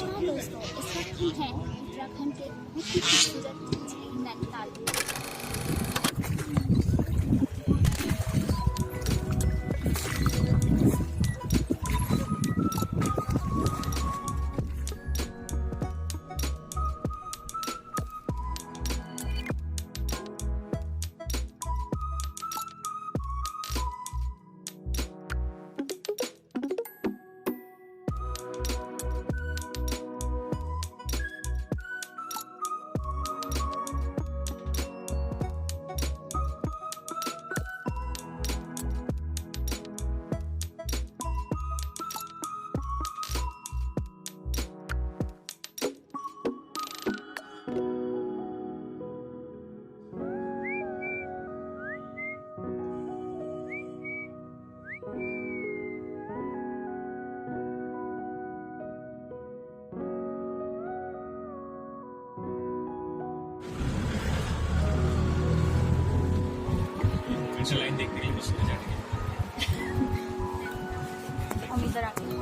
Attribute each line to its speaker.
Speaker 1: नमस्कार दोस्तों, इस वक्त हम हैं उत्तराखंड के बहुत ही खूबसूरत झील नैनीताल में।
Speaker 2: लाइन देख रही है,
Speaker 1: हम इधर आके